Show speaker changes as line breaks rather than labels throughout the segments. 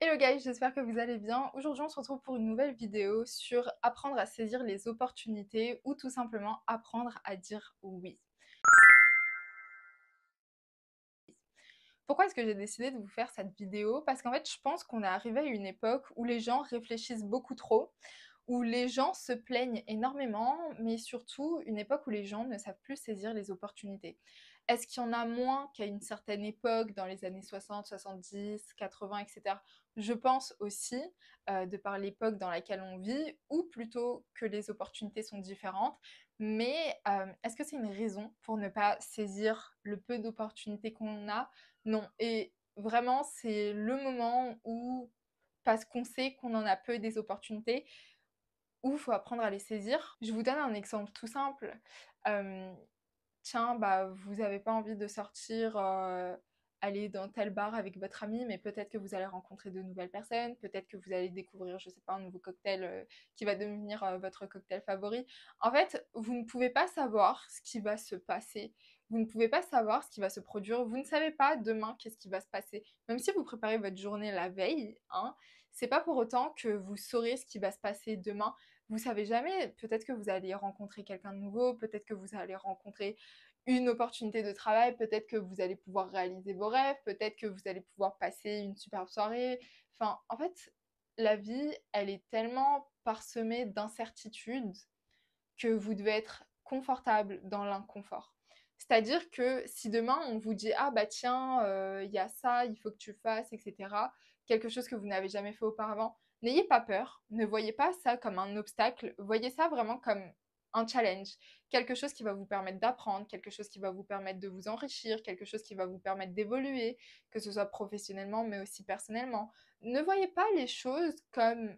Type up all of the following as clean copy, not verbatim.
Hello guys, j'espère que vous allez bien. Aujourd'hui, on se retrouve pour une nouvelle vidéo sur apprendre à saisir les opportunités ou tout simplement apprendre à dire oui. Pourquoi est-ce que j'ai décidé de vous faire cette vidéo? Parce qu'en fait, je pense qu'on est arrivé à une époque où les gens réfléchissent beaucoup trop, où les gens se plaignent énormément, mais surtout une époque où les gens ne savent plus saisir les opportunités. Est-ce qu'il y en a moins qu'à une certaine époque, dans les années 60, 70, 80, etc. Je pense aussi, de par l'époque dans laquelle on vit, ou plutôt que les opportunités sont différentes. Mais est-ce que c'est une raison pour ne pas saisir le peu d'opportunités qu'on a? Non. Et vraiment, c'est le moment où, parce qu'on sait qu'on en a peu des opportunités, où il faut apprendre à les saisir. Je vous donne un exemple tout simple. Euh, Tiens, bah, vous n'avez pas envie de sortir, aller dans tel bar avec votre ami, mais peut-être que vous allez rencontrer de nouvelles personnes, peut-être que vous allez découvrir, je sais pas, un nouveau cocktail qui va devenir votre cocktail favori. En fait, vous ne pouvez pas savoir ce qui va se passer. Vous ne pouvez pas savoir ce qui va se produire. Vous ne savez pas demain qu'est-ce qui va se passer. Même si vous préparez votre journée la veille, hein, c'est pas pour autant que vous saurez ce qui va se passer demain. Vous savez jamais, peut-être que vous allez rencontrer quelqu'un de nouveau, peut-être que vous allez rencontrer une opportunité de travail, peut-être que vous allez pouvoir réaliser vos rêves, peut-être que vous allez pouvoir passer une superbe soirée. Enfin, en fait, la vie, elle est tellement parsemée d'incertitudes que vous devez être confortable dans l'inconfort. C'est-à-dire que si demain on vous dit ah bah tiens, il y a ça, il faut que tu fasses, etc., quelque chose que vous n'avez jamais fait auparavant, n'ayez pas peur, ne voyez pas ça comme un obstacle, voyez ça vraiment comme un challenge, quelque chose qui va vous permettre d'apprendre, quelque chose qui va vous permettre de vous enrichir, quelque chose qui va vous permettre d'évoluer, que ce soit professionnellement mais aussi personnellement. Ne voyez pas les choses comme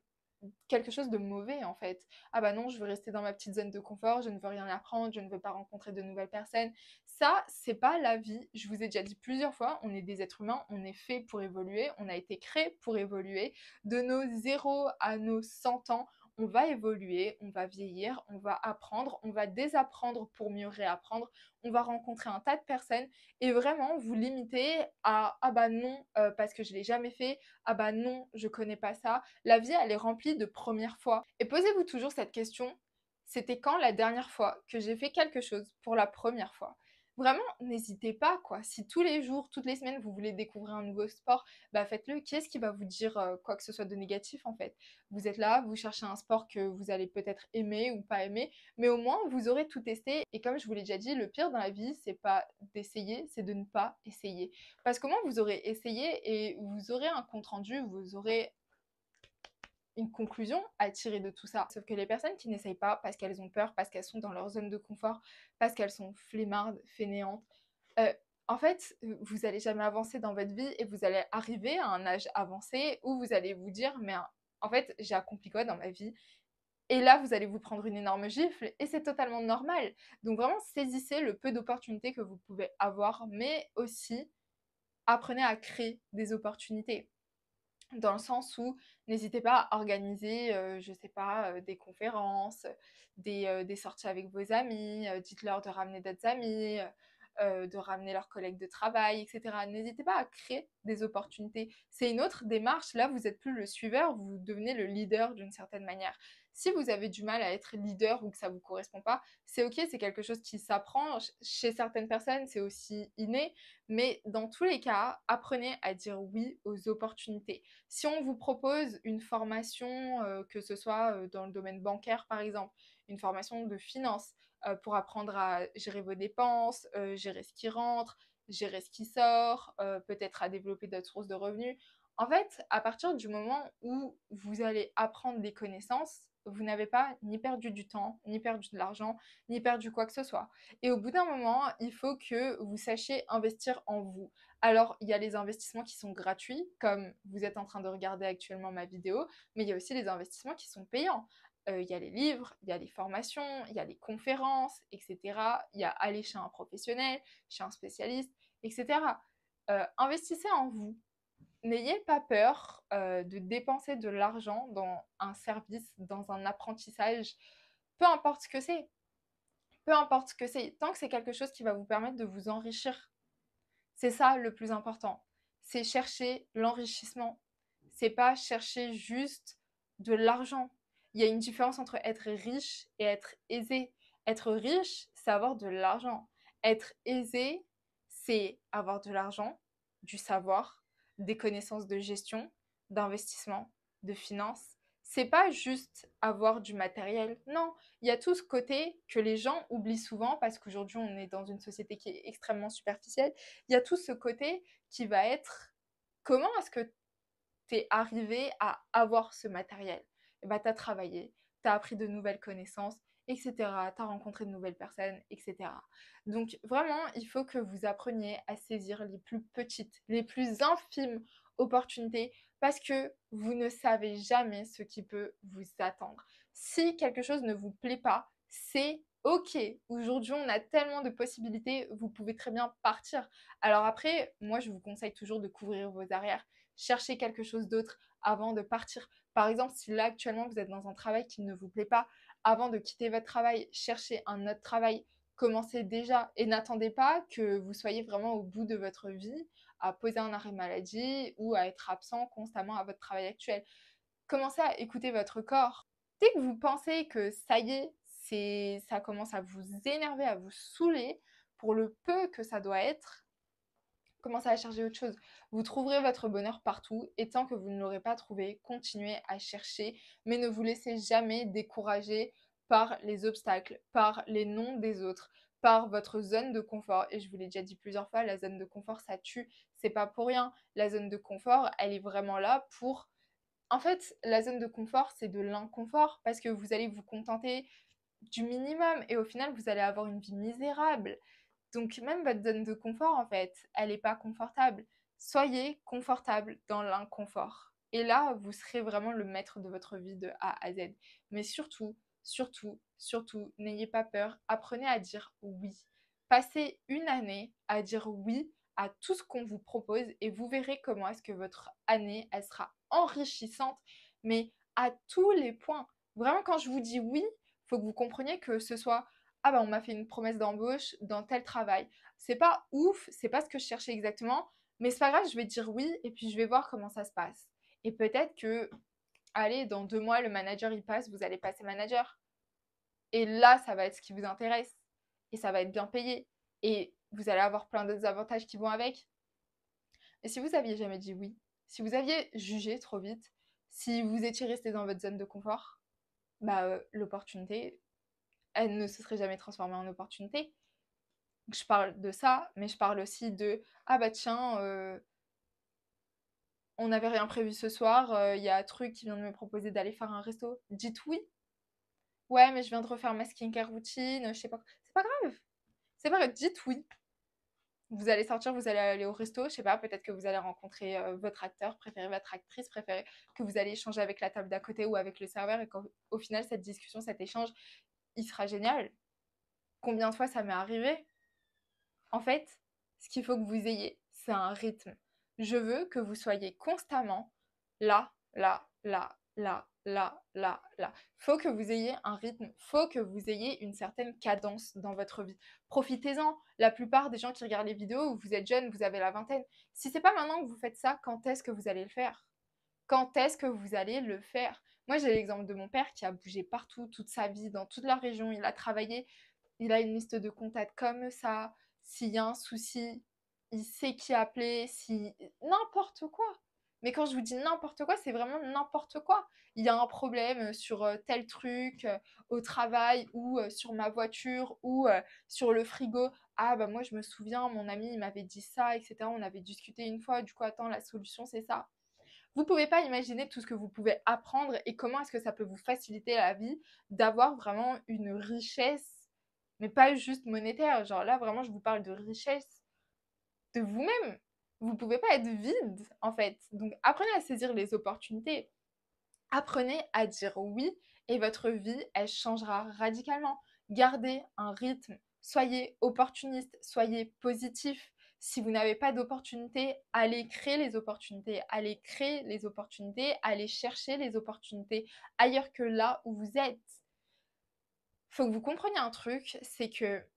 quelque chose de mauvais en fait. Ah bah non, je veux rester dans ma petite zone de confort, je ne veux rien apprendre, je ne veux pas rencontrer de nouvelles personnes. Ça, c'est pas la vie. Je vous ai déjà dit plusieurs fois, on est des êtres humains, on est fait pour évoluer, on a été créé pour évoluer. De nos 0 à nos 100 ans, on va évoluer, on va vieillir, on va apprendre, on va désapprendre pour mieux réapprendre, on va rencontrer un tas de personnes et vraiment vous limiter à ah bah non, parce que je l'ai jamais fait, ah bah non, je connais pas ça. La vie, elle est remplie de premières fois. Et posez-vous toujours cette question, c'était quand la dernière fois que j'ai fait quelque chose pour la première fois? Vraiment, n'hésitez pas, quoi. Si tous les jours, toutes les semaines, vous voulez découvrir un nouveau sport, bah faites-le. Qu'est-ce qui va vous dire quoi que ce soit de négatif, en fait? Vous êtes là, vous cherchez un sport que vous allez peut-être aimer ou pas aimer, mais au moins, vous aurez tout testé. Et comme je vous l'ai déjà dit, le pire dans la vie, c'est pas d'essayer, c'est de ne pas essayer. Parce qu'au moins, vous aurez essayé et vous aurez un compte-rendu, vous aurez une conclusion à tirer de tout ça. Sauf que les personnes qui n'essayent pas parce qu'elles ont peur, parce qu'elles sont dans leur zone de confort, parce qu'elles sont flemmardes, fainéantes, euh, en fait, vous allez jamais avancer dans votre vie et vous allez arriver à un âge avancé où vous allez vous dire, mais en fait, j'ai accompli quoi dans ma vie? Et là, vous allez vous prendre une énorme gifle et c'est totalement normal. Donc vraiment, saisissez le peu d'opportunités que vous pouvez avoir, mais aussi apprenez à créer des opportunités dans le sens où n'hésitez pas à organiser, je sais pas, des conférences, des sorties avec vos amis, dites-leur de ramener d'autres amis, de ramener leurs collègues de travail, etc. N'hésitez pas à créer des opportunités. C'est une autre démarche. Là, vous n'êtes plus le suiveur, vous devenez le leader d'une certaine manière. Si vous avez du mal à être leader ou que ça ne vous correspond pas, c'est ok, c'est quelque chose qui s'apprend. Chez certaines personnes, c'est aussi inné. Mais dans tous les cas, apprenez à dire oui aux opportunités. Si on vous propose une formation, que ce soit dans le domaine bancaire par exemple, une formation de finance pour apprendre à gérer vos dépenses, gérer ce qui rentre, gérer ce qui sort, peut-être à développer d'autres sources de revenus. En fait, à partir du moment où vous allez apprendre des connaissances, vous n'avez pas ni perdu du temps, ni perdu de l'argent, ni perdu quoi que ce soit. Et au bout d'un moment, il faut que vous sachiez investir en vous. Alors, il y a les investissements qui sont gratuits, comme vous êtes en train de regarder actuellement ma vidéo, mais il y a aussi les investissements qui sont payants. Il y a les livres, il y a les formations, il y a les conférences, etc. Il y a aller chez un professionnel, chez un spécialiste, etc. Investissez en vous. N'ayez pas peur de dépenser de l'argent dans un service, dans un apprentissage, peu importe ce que c'est. Peu importe ce que c'est, tant que c'est quelque chose qui va vous permettre de vous enrichir. C'est ça le plus important. C'est chercher l'enrichissement. c'est pas chercher juste de l'argent. Il y a une différence entre être riche et être aisé. Être riche, c'est avoir de l'argent. Être aisé, c'est avoir de l'argent, du savoir, des connaissances de gestion, d'investissement, de finance. C'est pas juste avoir du matériel. Non, il y a tout ce côté que les gens oublient souvent parce qu'aujourd'hui on est dans une société qui est extrêmement superficielle. Il y a tout ce côté qui va être comment est-ce que tu es arrivé à avoir ce matériel? Et bah, tu as travaillé, tu as appris de nouvelles connaissances, etc. Tu as rencontré de nouvelles personnes, etc. Donc vraiment, il faut que vous appreniez à saisir les plus petites, les plus infimes opportunités parce que vous ne savez jamais ce qui peut vous attendre. Si quelque chose ne vous plaît pas, c'est ok. Aujourd'hui, on a tellement de possibilités, vous pouvez très bien partir. Alors après, moi, je vous conseille toujours de couvrir vos arrières, chercher quelque chose d'autre avant de partir. Par exemple, si là actuellement vous êtes dans un travail qui ne vous plaît pas, avant de quitter votre travail, cherchez un autre travail, commencez déjà et n'attendez pas que vous soyez vraiment au bout de votre vie à poser un arrêt maladie ou à être absent constamment à votre travail actuel. Commencez à écouter votre corps. Dès que vous pensez que ça y est, ça commence à vous énerver, à vous saouler, pour le peu que ça doit être, commencez à chercher autre chose. Vous trouverez votre bonheur partout et tant que vous ne l'aurez pas trouvé, continuez à chercher, mais ne vous laissez jamais décourager par les obstacles, par les noms des autres, par votre zone de confort. Et je vous l'ai déjà dit plusieurs fois, la zone de confort, ça tue. C'est pas pour rien. La zone de confort, elle est vraiment là pour... En fait, la zone de confort, c'est de l'inconfort parce que vous allez vous contenter du minimum et au final, vous allez avoir une vie misérable. Donc même votre zone de confort, en fait, elle n'est pas confortable. Soyez confortable dans l'inconfort. Et là, vous serez vraiment le maître de votre vie de A à Z. Mais surtout, surtout, surtout, n'ayez pas peur. Apprenez à dire oui. Passez une année à dire oui à tout ce qu'on vous propose et vous verrez comment est-ce que votre année, elle sera enrichissante, mais à tous les points. Vraiment, quand je vous dis oui, il faut que vous compreniez que ce soit ah bah on m'a fait une promesse d'embauche dans tel travail. C'est pas ouf, c'est pas ce que je cherchais exactement, mais c'est pas grave, je vais dire oui et puis je vais voir comment ça se passe. Et peut-être que, allez, dans 2 mois, le manager il passe, vous allez passer manager. Et là, ça va être ce qui vous intéresse. Et ça va être bien payé. Et vous allez avoir plein d'autres avantages qui vont avec. Et si vous aviez jamais dit oui, si vous aviez jugé trop vite, si vous étiez resté dans votre zone de confort, bah l'opportunité, elle ne se serait jamais transformée en opportunité. Je parle de ça, mais je parle aussi de ah bah tiens, on n'avait rien prévu ce soir, il y a un truc qui vient de me proposer d'aller faire un resto. Dites oui. Ouais, mais je viens de refaire ma skincare routine, je sais pas. C'est pas grave. C'est pas grave, dites oui. Vous allez sortir, vous allez aller au resto, je sais pas, peut-être que vous allez rencontrer votre acteur préféré, votre actrice préférée, que vous allez échanger avec la table d'à côté ou avec le serveur et qu'au final, cette discussion, cet échange, il sera génial. Combien de fois ça m'est arrivé? En fait, ce qu'il faut que vous ayez, c'est un rythme. Je veux que vous soyez constamment là, là, là, là, là, là, là. Faut que vous ayez un rythme, faut que vous ayez une certaine cadence dans votre vie. Profitez-en. La plupart des gens qui regardent les vidéos, vous êtes jeunes, vous avez la vingtaine. Si c'est pas maintenant que vous faites ça, quand est-ce que vous allez le faire? Quand est-ce que vous allez le faire? Moi, j'ai l'exemple de mon père qui a bougé partout, toute sa vie, dans toute la région. Il a travaillé, il a une liste de contacts comme ça. S'il y a un souci, il sait qui appeler, si... n'importe quoi. Mais quand je vous dis n'importe quoi, c'est vraiment n'importe quoi. Il y a un problème sur tel truc, au travail, ou sur ma voiture, ou sur le frigo. Ah bah moi je me souviens, mon ami il m'avait dit ça, etc. On avait discuté une fois, du coup attends, la solution c'est ça. Vous pouvez pas imaginer tout ce que vous pouvez apprendre et comment est-ce que ça peut vous faciliter la vie d'avoir vraiment une richesse, mais pas juste monétaire. Genre là, vraiment, je vous parle de richesse de vous-même. Vous pouvez pas être vide, en fait. Donc, apprenez à saisir les opportunités. Apprenez à dire oui et votre vie, elle changera radicalement. Gardez un rythme. Soyez opportuniste, soyez positif. Si vous n'avez pas d'opportunités, allez créer les opportunités, allez créer les opportunités, allez chercher les opportunités ailleurs que là où vous êtes. Faut que vous compreniez un truc, c'est que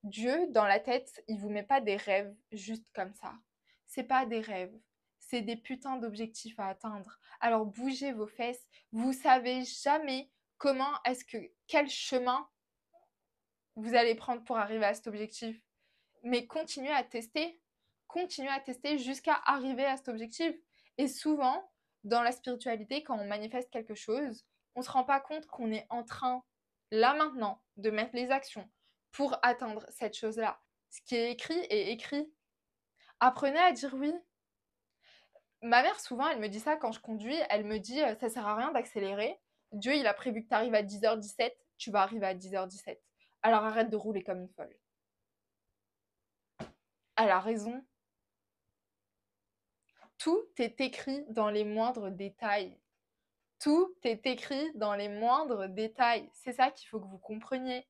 Dieu, dans la tête, il vous met pas des rêves juste comme ça. C'est pas des rêves. c'est des putains d'objectifs à atteindre. Alors bougez vos fesses, vous savez jamais quel chemin vous allez prendre pour arriver à cet objectif. Mais continuez à tester jusqu'à arriver à cet objectif. Et souvent, dans la spiritualité, quand on manifeste quelque chose, on ne se rend pas compte qu'on est en train, là maintenant, de mettre les actions pour atteindre cette chose-là. Ce qui est écrit est écrit. Apprenez à dire oui. Ma mère, souvent, elle me dit ça quand je conduis. Elle me dit, ça sert à rien d'accélérer. Dieu, il a prévu que tu arrives à 10h17. Tu vas arriver à 10h17. Alors arrête de rouler comme une folle. Elle a raison. Tout est écrit dans les moindres détails. Tout est écrit dans les moindres détails. C'est ça qu'il faut que vous compreniez.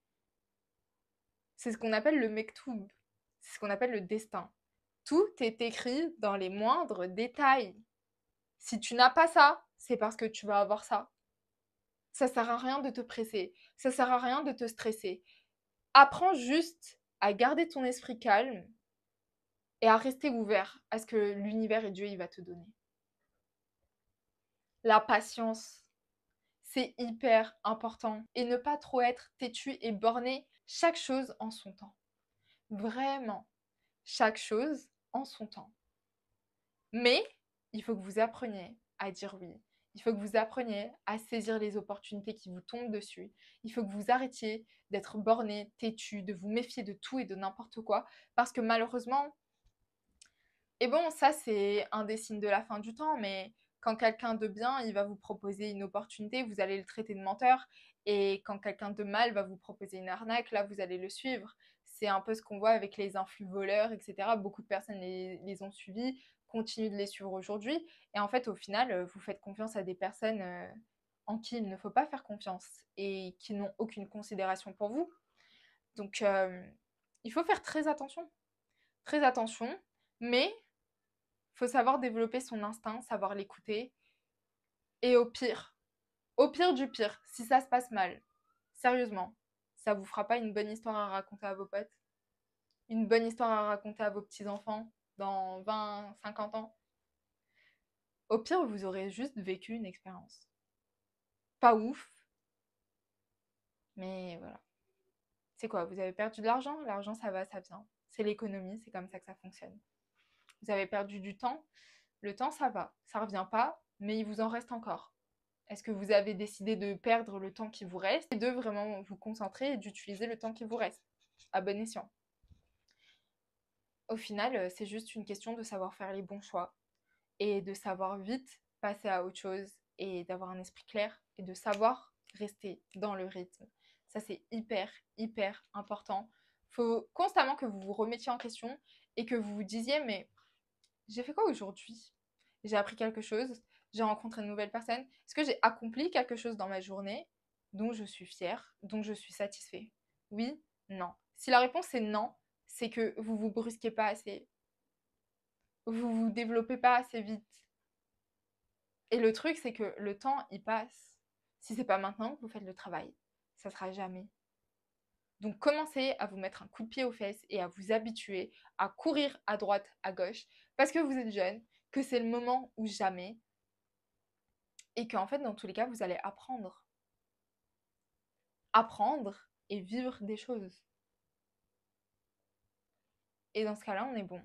C'est ce qu'on appelle le mektoub. C'est ce qu'on appelle le destin. Tout est écrit dans les moindres détails. Si tu n'as pas ça, c'est parce que tu vas avoir ça. Ça sert à rien de te presser. Ça sert à rien de te stresser. Apprends juste à garder ton esprit calme et à rester ouvert à ce que l'univers et Dieu il va te donner. La patience, c'est hyper important. Et ne pas trop être têtu et borné, chaque chose en son temps. Vraiment, chaque chose en son temps. Mais il faut que vous appreniez à dire oui. Il faut que vous appreniez à saisir les opportunités qui vous tombent dessus. Il faut que vous arrêtiez d'être borné, têtu, de vous méfier de tout et de n'importe quoi. Parce que malheureusement, et bon, ça c'est un des signes de la fin du temps, mais quand quelqu'un de bien, il va vous proposer une opportunité, vous allez le traiter de menteur. Et quand quelqu'un de mal va vous proposer une arnaque, là, vous allez le suivre. C'est un peu ce qu'on voit avec les influx voleurs, etc. Beaucoup de personnes les ont suivis, continuent de les suivre aujourd'hui. Et en fait, au final, vous faites confiance à des personnes en qui il ne faut pas faire confiance et qui n'ont aucune considération pour vous. Donc, il faut faire très attention. Très attention, mais il faut savoir développer son instinct, savoir l'écouter. Et au pire du pire, si ça se passe mal, sérieusement, ça vous fera pas une bonne histoire à raconter à vos potes, une bonne histoire à raconter à vos petits-enfants dans 20, 50 ans. Au pire, vous aurez juste vécu une expérience. Pas ouf, mais voilà. C'est quoi? Vous avez perdu de l'argent? L'argent, ça va, ça vient. C'est l'économie, c'est comme ça que ça fonctionne. Vous avez perdu du temps? Le temps, ça va. Ça revient pas, mais il vous en reste encore. Est-ce que vous avez décidé de perdre le temps qui vous reste et de vraiment vous concentrer et d'utiliser le temps qui vous reste à bon escient? Au final, c'est juste une question de savoir faire les bons choix et de savoir vite passer à autre chose et d'avoir un esprit clair et de savoir rester dans le rythme. Ça, c'est hyper, hyper important. Il faut constamment que vous vous remettiez en question et que vous vous disiez, mais j'ai fait quoi aujourd'hui? J'ai appris quelque chose, j'ai rencontré une nouvelle personne. Est-ce que j'ai accompli quelque chose dans ma journée dont je suis fière, dont je suis satisfait? Oui, non. Si la réponse est non, c'est que vous vous brusquez pas assez, vous vous développez pas assez vite. Et le truc, c'est que le temps, il passe. Si c'est pas maintenant que vous faites le travail, ça sera jamais. Donc commencez à vous mettre un coup de pied aux fesses et à vous habituer à courir à droite, à gauche, parce que vous êtes jeune, que c'est le moment ou jamais, et qu'en fait, dans tous les cas, vous allez apprendre. Apprendre et vivre des choses. Et dans ce cas-là, on est bon.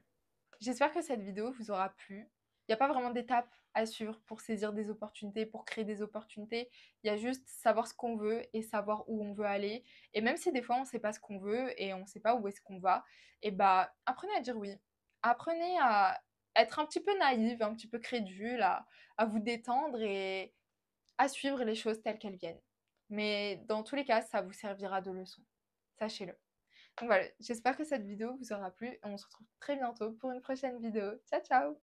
J'espère que cette vidéo vous aura plu. Il n'y a pas vraiment d'étape à suivre pour saisir des opportunités, pour créer des opportunités. Il y a juste savoir ce qu'on veut et savoir où on veut aller. Et même si des fois on ne sait pas ce qu'on veut et on ne sait pas où est-ce qu'on va, et bah apprenez à dire oui. Apprenez à être un petit peu naïve, un petit peu crédule, à vous détendre et à suivre les choses telles qu'elles viennent. Mais dans tous les cas, ça vous servira de leçon. Sachez-le. Donc voilà, j'espère que cette vidéo vous aura plu et on se retrouve très bientôt pour une prochaine vidéo. Ciao ciao!